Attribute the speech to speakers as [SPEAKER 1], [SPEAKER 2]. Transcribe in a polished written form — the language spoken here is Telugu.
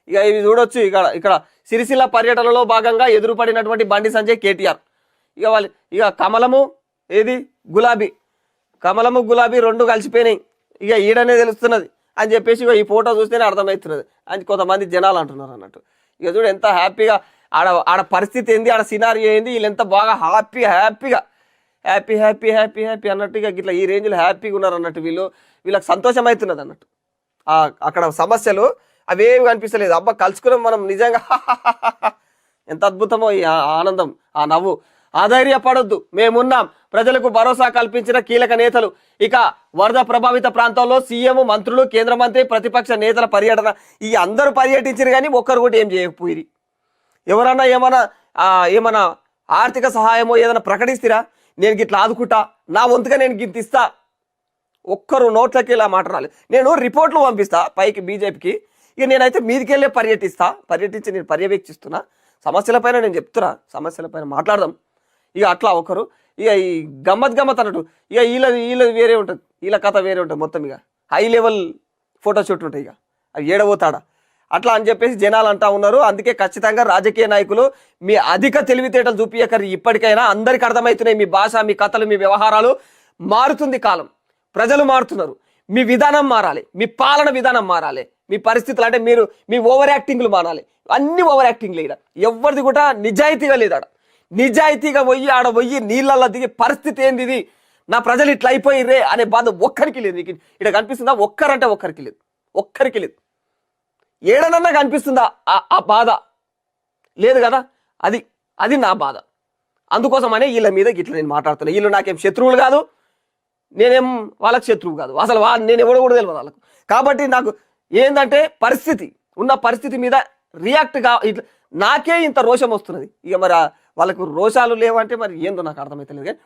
[SPEAKER 1] ఇక ఇవి చూడొచ్చు. ఇక్కడ ఇక్కడ సిరిసిల్ల పర్యటనలో భాగంగా ఎదురుపడినటువంటి బండి సంజయ్ కేటీఆర్. ఇక వాళ్ళు ఇక కమలము ఏది గులాబీ, కమలము గులాబీ రెండు కలిసిపోయినాయి, ఇక ఈడనే తెలుస్తున్నది అని చెప్పేసి ఈ ఫోటో చూస్తేనే అర్థమవుతున్నది అని కొంతమంది జనాలు అంటున్నారు అన్నట్టు. ఇక చూడు ఎంత హ్యాపీగా ఆడ ఆడ పరిస్థితి ఏంది, ఆడ సినారియో ఏంది, వీళ్ళు ఎంత బాగా హ్యాపీగా హ్యాపీ హ్యాపీ హ్యాపీ హ్యాపీ అన్నట్టుగా ఇట్లా ఈ రేంజ్లో హ్యాపీగా ఉన్నారు అన్నట్టు. వీళ్ళకి సంతోషం అవుతున్నది అన్నట్టు. అక్కడ సమస్యలు అవేమి కనిపిస్తలేదు. అబ్బా కలుసుకున్నాం మనం నిజంగా ఎంత అద్భుతమో ఈ ఆనందం, ఆ నవ్వు. ఆధైర్యపడొద్దు, మేమున్నాం, ప్రజలకు భరోసా కల్పించిన కీలక నేతలు. ఇక వరద ప్రభావిత ప్రాంతాల్లో సీఎం, మంత్రులు, కేంద్ర మంత్రి, ప్రతిపక్ష నేతల పర్యటన. ఈ అందరూ పర్యటించారు కానీ ఒక్కరు కూడా ఏం చేయకపోయి. ఎవరన్నా ఏమన్నా ఆర్థిక సహాయమో ఏదైనా ప్రకటిస్తారా, నేను గిట్లా ఆదుకుంటా, నా వంతుగా నేను గింత ఇస్తా, ఒక్కరు నోట్లకి ఇలా మాట రాలేదు. నేను రిపోర్ట్లు పంపిస్తా పైకి బీజేపీకి, ఇక నేనైతే మీదికి వెళ్ళే పర్యటించి నేను పర్యవేక్షిస్తున్నా, సమస్యలపైన నేను చెప్తున్నా, సమస్యలపైన మాట్లాడదాం. ఇక అట్లా ఒకరు ఇక ఈ గమ్మత్ అన్నట్టు. ఇక వీళ్ళది వేరే ఉంటుంది, వీళ్ళ కథ వేరే ఉంటుంది మొత్తం. ఇక హై లెవెల్ ఫోటోషూట్ ఉంటాయి, ఇక అవి ఏడబోతాడా అట్లా అని చెప్పేసి జనాలు అంటా ఉన్నారు. అందుకే ఖచ్చితంగా రాజకీయ నాయకులు మీ అధిక తెలివితేటలు చూపించకరి. ఇప్పటికైనా అందరికి అర్థమవుతున్నాయి మీ భాష, మీ కథలు, మీ వ్యవహారాలు. మారుతుంది కాలం, ప్రజలు మారుతున్నారు, మీ విధానం మారాలి, మీ పాలన విధానం మారాలి, మీ పరిస్థితులు అంటే మీరు మీ ఓవర్ యాక్టింగ్లు మారాలి. అన్ని ఓవర్ యాక్టింగ్లు ఇక్కడ ఎవరిది కూడా నిజాయితీగా లేదు. నిజాయితీగా ఆడ పోయి నీళ్ళల్లో దిగే పరిస్థితి ఏంది, ఇది నా ప్రజలు ఇట్లా అయిపోయిర్రే అనే బాధ ఒక్కరికి లేదు. ఇక్కడ కనిపిస్తుందా? ఒక్కరంటే ఒక్కరికి లేదు. ఏడనన్నా కనిపిస్తుందా ఆ బాధ? లేదు కదా. అది నా బాధ. అందుకోసమనే వీళ్ళ మీద ఇట్లా నేను మాట్లాడుతున్నా. వీళ్ళు నాకేం శత్రువులు కాదు, నేనేం వాళ్ళకి శత్రువు కాదు, అసలు నేను ఎవడో కూడా తెలియదు వాళ్ళకు. కాబట్టి నాకు ఏంటంటే ఉన్న పరిస్థితి మీద రియాక్ట్గా ఇట్లా నాకే ఇంత రోషం వస్తున్నది. ఇక మరి వాళ్ళకు రోషాలు లేవంటే మరి ఏందో నాకు అర్థమవుతలేదు. కానీ